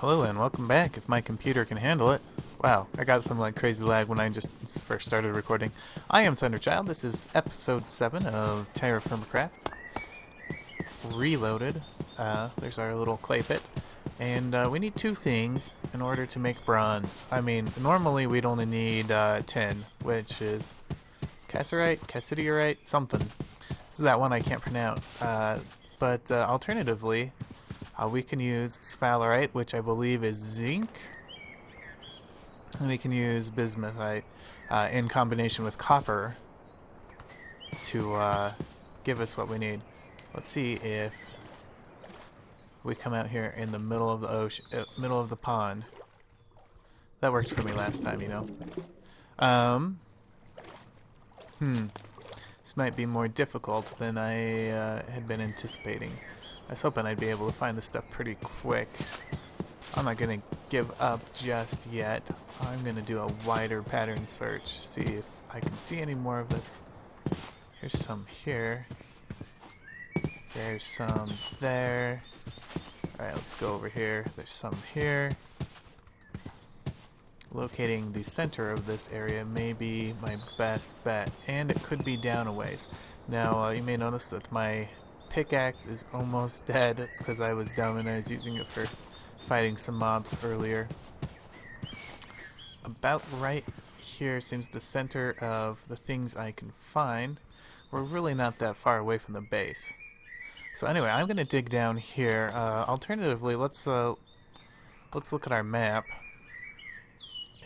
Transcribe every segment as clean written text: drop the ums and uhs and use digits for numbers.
Hello and welcome back, if my computer can handle it. Wow, I got some like crazy lag when I just first started recording. I am Thunderchi1d. This is episode 7 of Terrafirmacraft. Reloaded. There's our little clay pit. And we need two things in order to make bronze. I mean, normally we'd only need 10, which is cassiterite, something. This is that one I can't pronounce. But alternatively, we can use sphalerite, which I believe is zinc. And we can use bismuthite in combination with copper to give us what we need. Let's see if we come out here in the middle of the ocean, middle of the pond. That worked for me last time, you know. This might be more difficult than I had been anticipating. I was hoping I'd be able to find this stuff pretty quick. I'm not going to give up just yet. I'm going to do a wider pattern search, see if I can see any more of this. Here's some here. There's some there. Alright, let's go over here. There's some here. Locating the center of this area may be my best bet, and it could be down a ways. Now, you may notice that my pickaxe is almost dead. It's because I was dumb and I was using it for fighting some mobs earlier. About right here seems the center of the things I can find. We're really not that far away from the base. So anyway, I'm going to dig down here. Alternatively, let's look at our map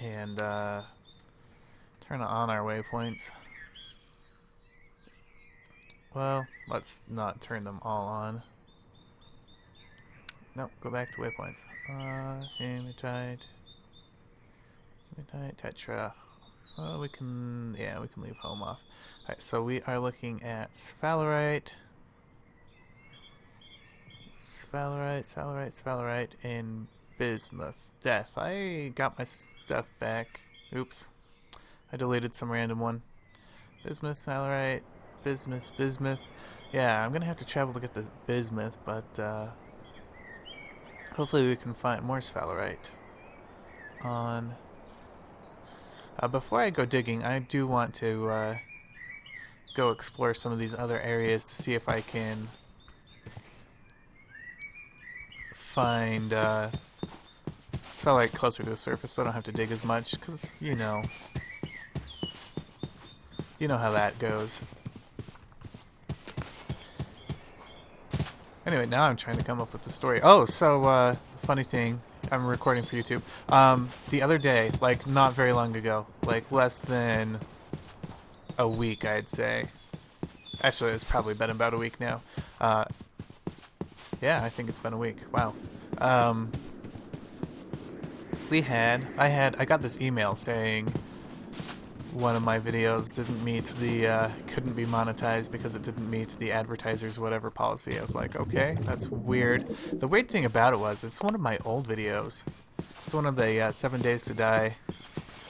and turn on our waypoints. Well, let's not turn them all on. Nope, go back to waypoints. Hematite, tetra. Well, we can leave home off. Alright, so we are looking at sphalerite, and bismuth. Death. I got my stuff back. Oops. I deleted some random one. Bismuth, sphalerite, bismuth. Yeah, I'm gonna have to travel to get the bismuth, but hopefully we can find more sphalerite. Before I go digging, I do want to go explore some of these other areas to see if I can find sphalerite closer to the surface so I don't have to dig as much, because you know how that goes. Anyway, now I'm trying to come up with the story. Oh, so, funny thing, I'm recording for YouTube. The other day, like, not very long ago, like, less than a week, I'd say. Actually, it's probably been about a week now. Yeah, I think it's been a week. Wow. I got this email saying one of my videos didn't meet the, couldn't be monetized because it didn't meet the advertisers whatever policy. I was like, okay, that's weird. The weird thing about it was, it's one of my old videos. It's one of the 7 Days to Die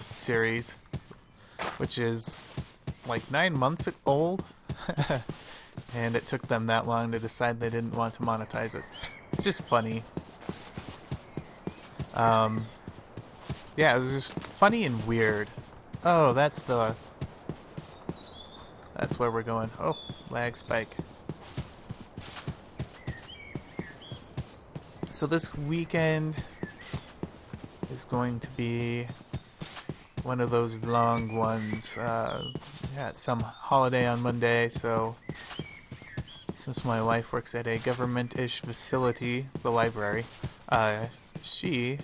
series, which is like 9 months old. And it took them that long to decide they didn't want to monetize it. It's just funny. Yeah, it was just funny and weird. Oh, that's where we're going. Oh, lag spike. So this weekend is going to be one of those long ones. Yeah, it's some holiday on Monday, so since my wife works at a government-ish facility, the library, she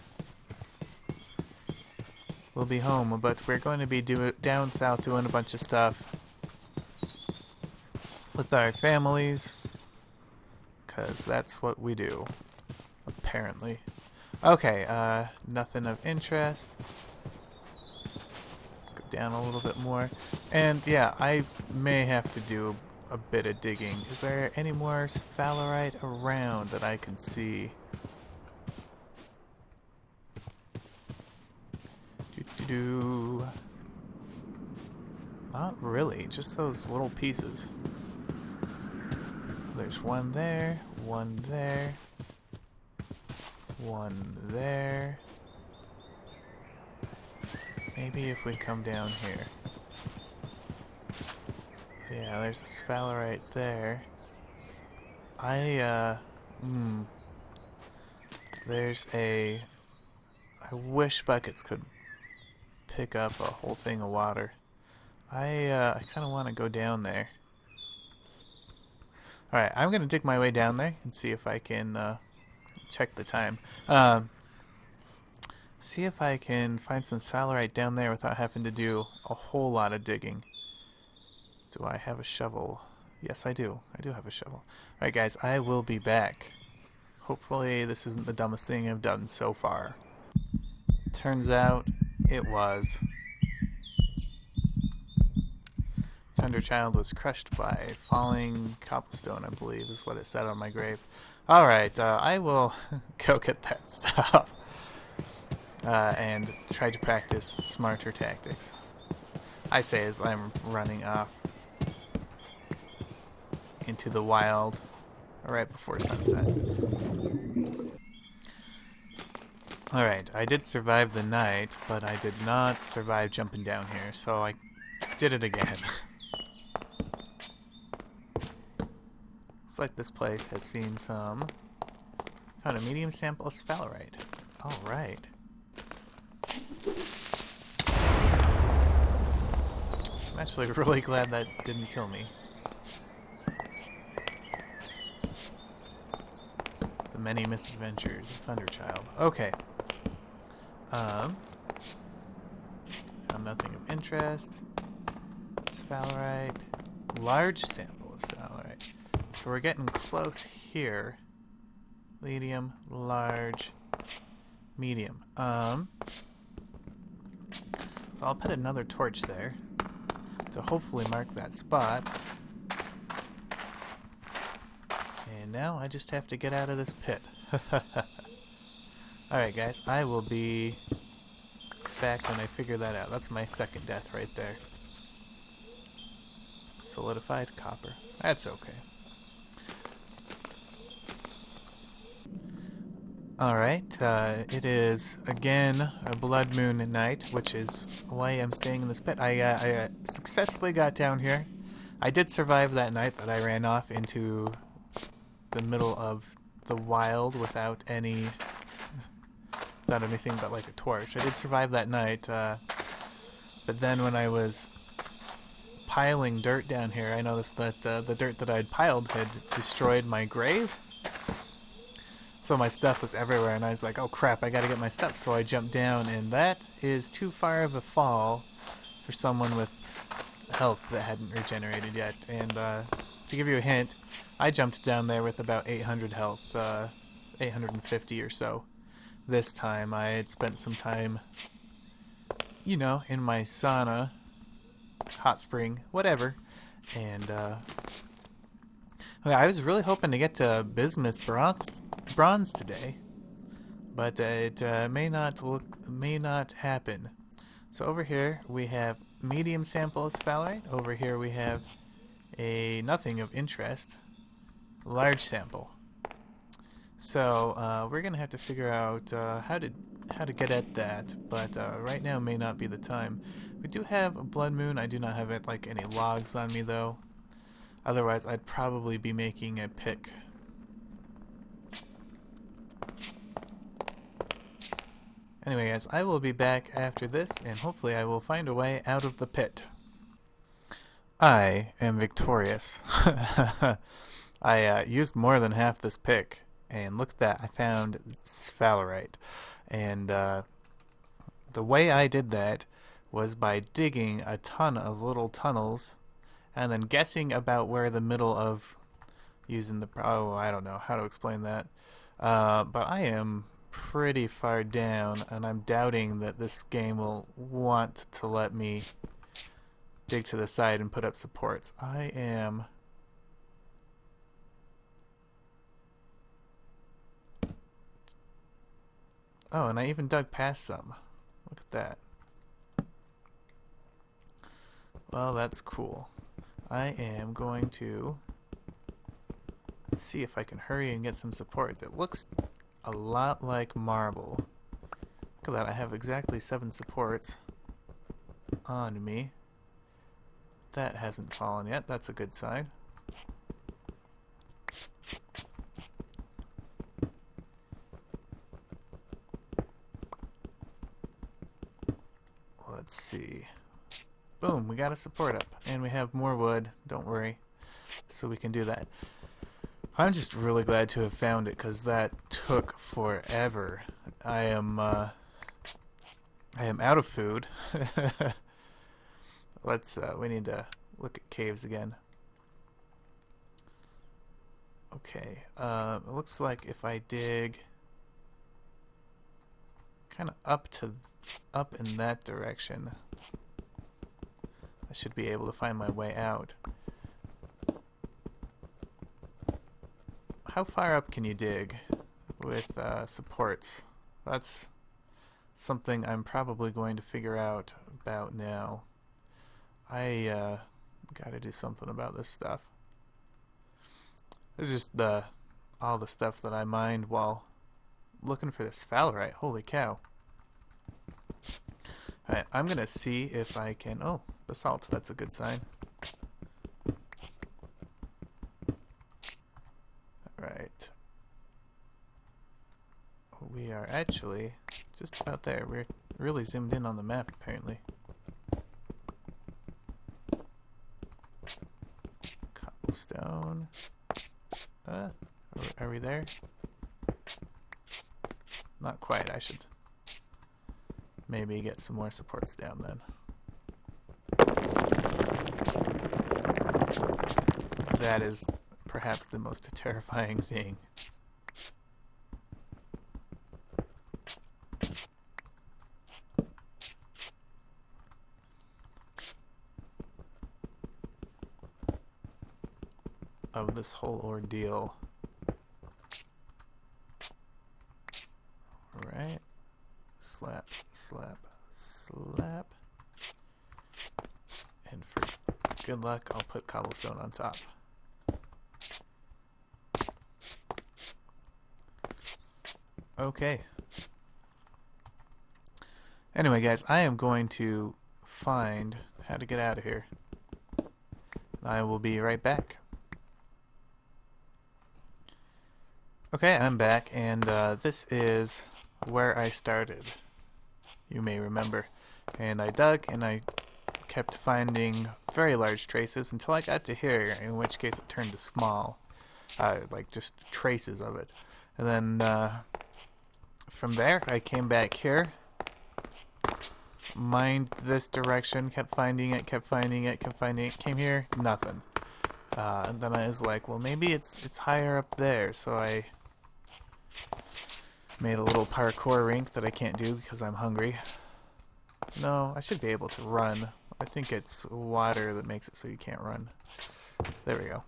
will be home, but we're going to be down south doing a bunch of stuff with our families, because that's what we do, apparently. Okay, nothing of interest. Go down a little bit more. And yeah, I may have to do a bit of digging. Is there any more sphalerite around that I can see? Not really, just those little pieces. There's one there, One there. Maybe if we come down here. Yeah, there's a sphalerite there. There's a... I wish buckets could pick up a whole thing of water. I kind of want to go down there. Alright, I'm going to dig my way down there and see if I can check the time. See if I can find some sphalerite down there without having to do a whole lot of digging. Do I have a shovel? Yes, I do. I do have a shovel. Alright guys, I will be back. Hopefully this isn't the dumbest thing I've done so far. Turns out it was. Thunderchi1d was crushed by falling cobblestone, I believe is what it said on my grave. Alright, I will go get that stuff. And try to practice smarter tactics. I say as I'm running off into the wild right before sunset. Alright, I did survive the night, but I did not survive jumping down here, so I did it again. Looks like this place has seen some... Found a medium sample of sphalerite. Alright. I'm actually really glad that didn't kill me. The many misadventures of Thunderchi1d. Okay. Found nothing of interest. Sphalerite. Large sample of sphalerite. So we're getting close here. Medium, large, medium. So I'll put another torch there to hopefully mark that spot. And now I just have to get out of this pit. Alright guys, I will be back when I figure that out. That's my second death right there. Solidified copper. That's okay. Alright, it is again a blood moon night, which is why I'm staying in this pit. I successfully got down here. I did survive that night that I ran off into the middle of the wild without anything but like a torch. I did survive that night, but then when I was piling dirt down here, I noticed that the dirt that I had piled had destroyed my grave. So my stuff was everywhere, and I was like, oh crap, I gotta get my stuff. So I jumped down, and that is too far of a fall for someone with health that hadn't regenerated yet. And to give you a hint, I jumped down there with about 800 health, 850 or so. This time I had spent some time, you know, in my sauna, hot spring, whatever. And I was really hoping to get to bismuth bronze today, but it may not happen. So over here we have medium sample of sphalerite. Over here we have a nothing of interest, large sample. So we're gonna have to figure out how to get at that, but right now may not be the time. We do have a blood moon. I do not have like any logs on me though. Otherwise, I'd probably be making a pick. Anyway, guys, I will be back after this, and hopefully I will find a way out of the pit. I am victorious. I used more than half this pick, and look at that, I found sphalerite. And the way I did that was by digging a ton of little tunnels and then guessing about where the middle of using the... Oh, I don't know how to explain that. But I am pretty far down, and I'm doubting that this game will want to let me dig to the side and put up supports. I am... Oh, and I even dug past some. Look at that. Well, that's cool. I am going to see if I can hurry and get some supports. It looks a lot like marble. Look at that, I have exactly 7 supports on me. That hasn't fallen yet, that's a good sign. Let's see. Boom, we got a support up, and we have more wood, don't worry, so we can do that. I'm just really glad to have found it, because that took forever. I am out of food. We need to look at caves again. Okay, it looks like if I dig kind of up in that direction, I should be able to find my way out. How far up can you dig with supports? That's something I'm probably going to figure out about now. I gotta do something about this stuff. It's just all the stuff that I mined while looking for this sphalerite. Holy cow. Alright, I'm gonna see if I can... Oh, basalt, that's a good sign. Alright. We are actually just about there. We're really zoomed in on the map, apparently. Cobblestone. Are we there? Not quite. I should maybe get some more supports down then. That is perhaps the most terrifying thing. Of this whole ordeal. Alright. Slap, slap, slap. And for good luck, I'll put cobblestone on top. Okay. Anyway, guys, I am going to find how to get out of here. I will be right back. Okay, I'm back, and this is where I started. You may remember. And I dug, and I kept finding very large traces until I got to here, in which case it turned to small. Like just traces of it. And then from there, I came back here, mined this direction, kept finding it, kept finding it, kept finding it, came here, nothing. And then I was like, well, maybe it's higher up there, so I made a little parkour rink that I can't do because I'm hungry. No, I should be able to run. I think it's water that makes it so you can't run. There we go.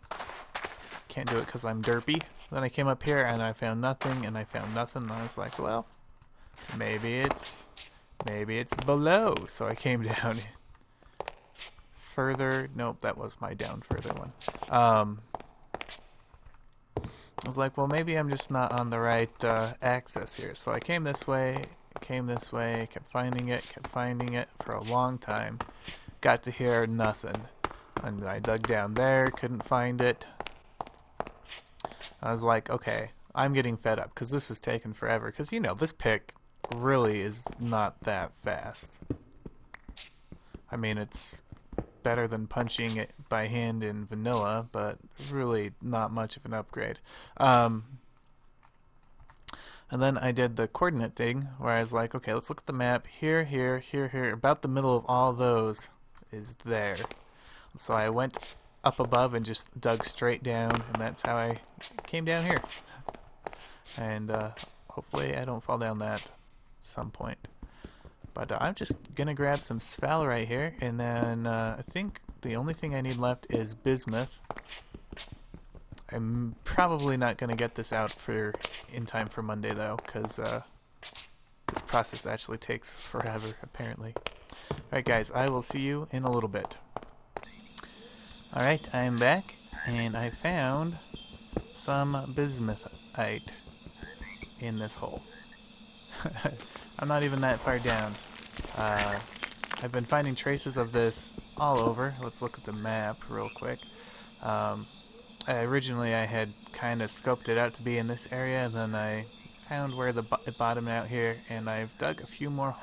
Can't do it because I'm derpy. Then I came up here and I found nothing, and I found nothing, and I was like, well, maybe it's below. So I came down further. Nope, that was my down further one. I was like, well, maybe I'm just not on the right axis here. So I came this way, kept finding it for a long time. Got to here, nothing. And I dug down there, couldn't find it. I was like, okay, I'm getting fed up because this is taking forever. Because, you know, this pick really is not that fast. I mean, it's better than punching it by hand in vanilla, but really not much of an upgrade. And then I did the coordinate thing where I was like, okay, let's look at the map. Here, here, here, here. About the middle of all those is there. So I went up above and just dug straight down, and that's how I came down here. And hopefully I don't fall down that at some point. But I'm just going to grab some sphalerite here, and then I think the only thing I need left is bismuth. I'm probably not going to get this out in time for Monday, though, because this process actually takes forever, apparently. Alright, guys, I will see you in a little bit. Alright, I'm back, and I found some bismuthite in this hole. I'm not even that far down. I've been finding traces of this all over. Let's look at the map real quick. Originally I had kind of scoped it out to be in this area, and then I found where it bottomed out here, and I've dug a few more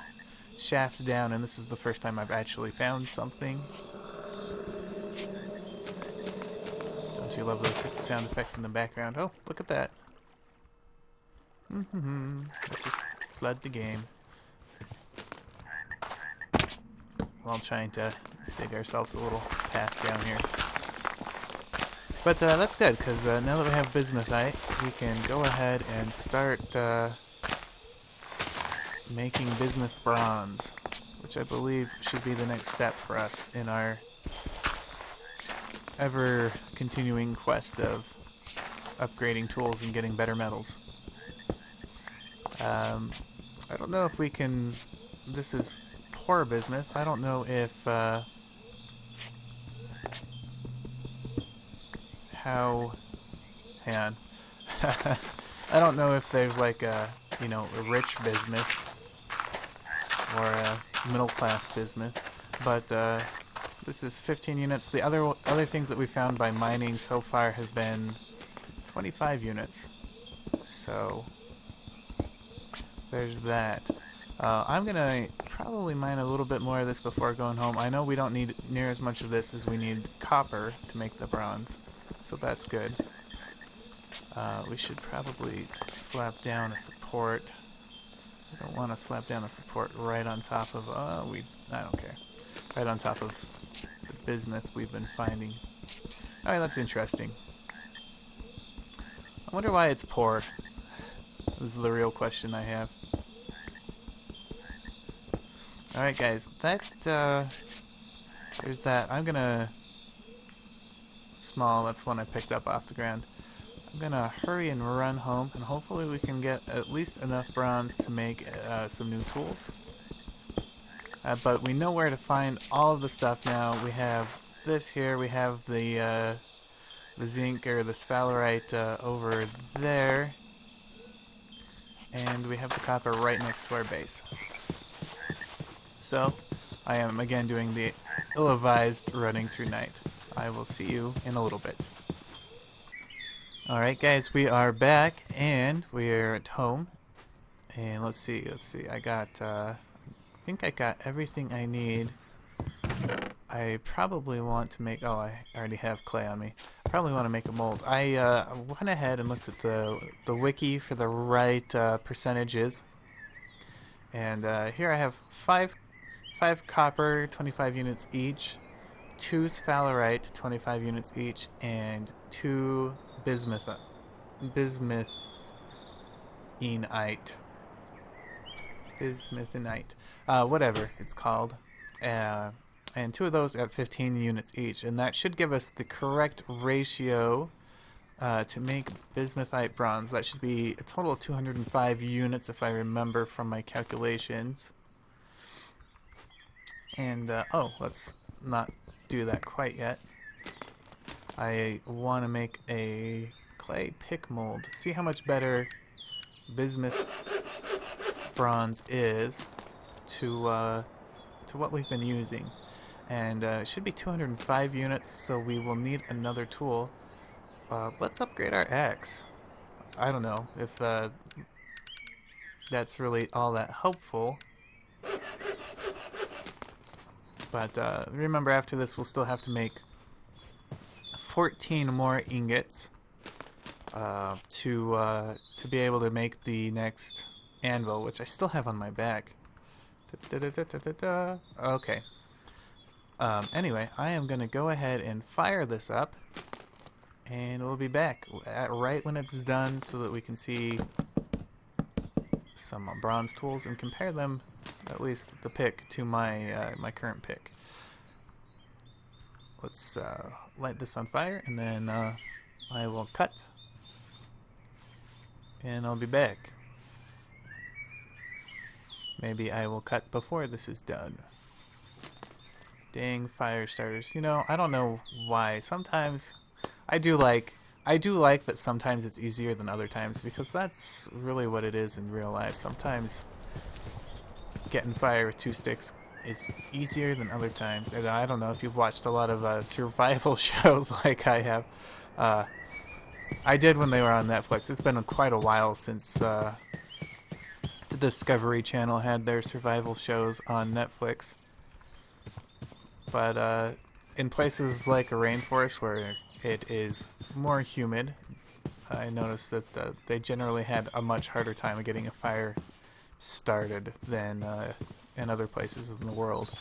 shafts down, and this is the first time I've actually found something. Don't you love those sound effects in the background? Oh, look at that. Let's just flood the game while trying to dig ourselves a little path down here. But that's good, because now that we have bismuthite, we can go ahead and start making bismuth bronze, which I believe should be the next step for us in our ever-continuing quest of upgrading tools and getting better metals. I don't know if we can... This is poor bismuth. I don't know if... how... Hang on. I don't know if there's like a, you know, a rich bismuth or a middle-class bismuth, but this is 15 units. The other things that we found by mining so far have been 25 units. So there's that. I'm gonna probably mine a little bit more of this before going home. I know we don't need near as much of this as we need copper to make the bronze, so that's good. We should probably slap down a support. I don't want to slap down a support right on top of, I don't care. Right on top of the bismuth we've been finding. Alright, that's interesting. I wonder why it's poor. This is the real question I have. Alright guys, there's that. I'm gonna... That's one I picked up off the ground. I'm gonna hurry and run home, and hopefully we can get at least enough bronze to make some new tools. But we know where to find all of the stuff now. We have this here, we have the zinc or the sphalerite over there, and we have the copper right next to our base. So, I am again doing the ill-advised running through night. I will see you in a little bit. Alright guys, we are back, and we're at home. And let's see, I think I got everything I need. I probably want to make, I already have clay on me. I probably want to make a mold. I went ahead and looked at the wiki for the right percentages. And here I have 5 copper, 25 units each, 2 sphalerite, 25 units each, and 2 bismuthite, whatever it's called, and 2 of those at 15 units each, and that should give us the correct ratio to make bismuthite bronze. That should be a total of 205 units if I remember from my calculations. And let's not do that quite yet. I want to make a clay pick mold. See how much better bismuth bronze is to what we've been using. And it should be 205 units, so we will need another tool. Let's upgrade our axe. I don't know if that's really all that helpful. But remember, after this we'll still have to make 14 more ingots to be able to make the next anvil, which I still have on my back. Okay. Anyway, I am going to go ahead and fire this up, and we'll be back right when it's done so that we can see some bronze tools and compare them, at least the pick, to my my current pick. Let's light this on fire, and then I will cut, and I'll be back. Maybe I will cut before this is done. Dang fire starters. You know, I don't know why. Sometimes I do like I do like that sometimes it's easier than other times, because that's really what it is in real life. Sometimes getting fire with 2 sticks is easier than other times. And I don't know if you've watched a lot of survival shows like I have. Uh, I did when they were on Netflix. It's been quite a while since the Discovery Channel had their survival shows on Netflix. But in places like a rainforest where it is more humid, I noticed that they generally had a much harder time getting a fire started than in other places in the world.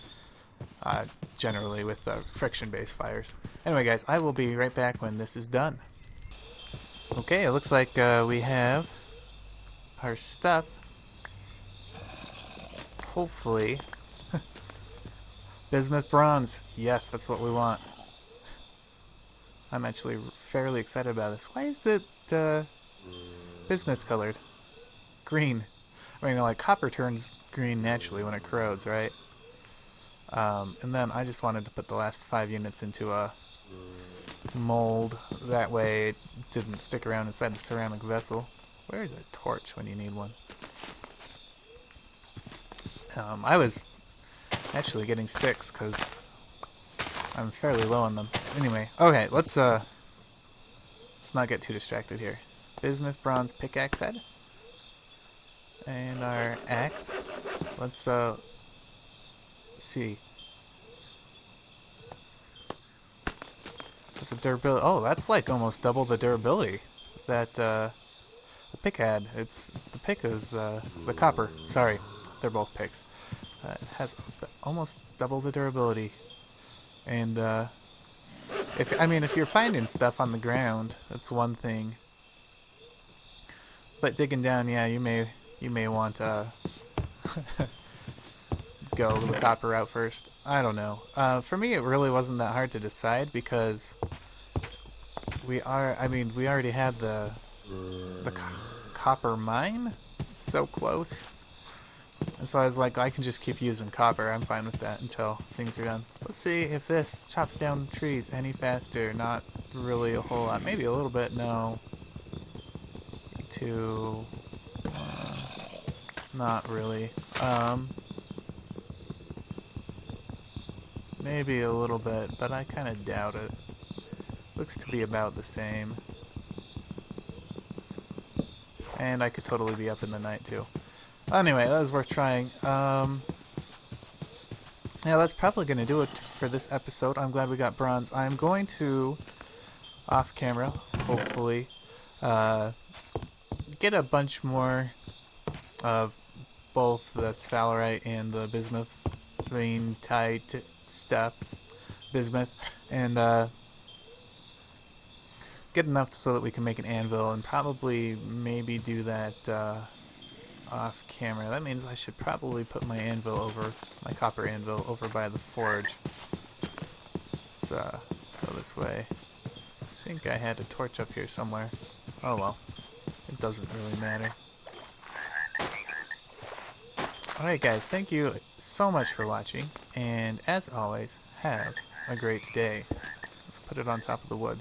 Generally with friction-based fires. Anyway, guys, I will be right back when this is done. Okay, it looks like we have our stuff. Hopefully. Bismuth bronze. Yes, that's what we want. I'm actually fairly excited about this. Why is it bismuth colored? Green. I mean, like, copper turns green naturally when it corrodes, right? And then I just wanted to put the last 5 units into a mold. That way it didn't stick around inside the ceramic vessel. Where is a torch when you need one? I was actually getting sticks because I'm fairly low on them. Anyway, okay, let's not get too distracted here. Bismuth bronze pickaxe head. And our axe. Let's see. That's a durability. Oh, that's like almost double the durability that the pick had. The pick is the copper. Sorry, they're both picks. It has almost double the durability. And if you're finding stuff on the ground, that's one thing. But digging down, yeah, you may want to go the copper route first. I don't know. For me, it really wasn't that hard to decide because we already had the copper mine so close. And so I was like, I can just keep using copper. I'm fine with that until things are done. Let's see if this chops down trees any faster. Not really a whole lot. Maybe a little bit. No. Not really. Maybe a little bit, but I kind of doubt it. Looks to be about the same. And I could totally be up in the night too. Anyway, that was worth trying. Yeah, that's probably going to do it for this episode. I'm glad we got bronze. I'm going to, off camera, hopefully, get a bunch more of both the sphalerite and the bismuthine-type stuff. Bismuth. And get enough so that we can make an anvil and probably maybe do that off camera. That means I should probably put my my copper anvil over by the forge. Let's go this way. I think I had a torch up here somewhere. Oh well, it doesn't really matter. Alright guys, thank you so much for watching, and as always, have a great day. Let's put it on top of the wood.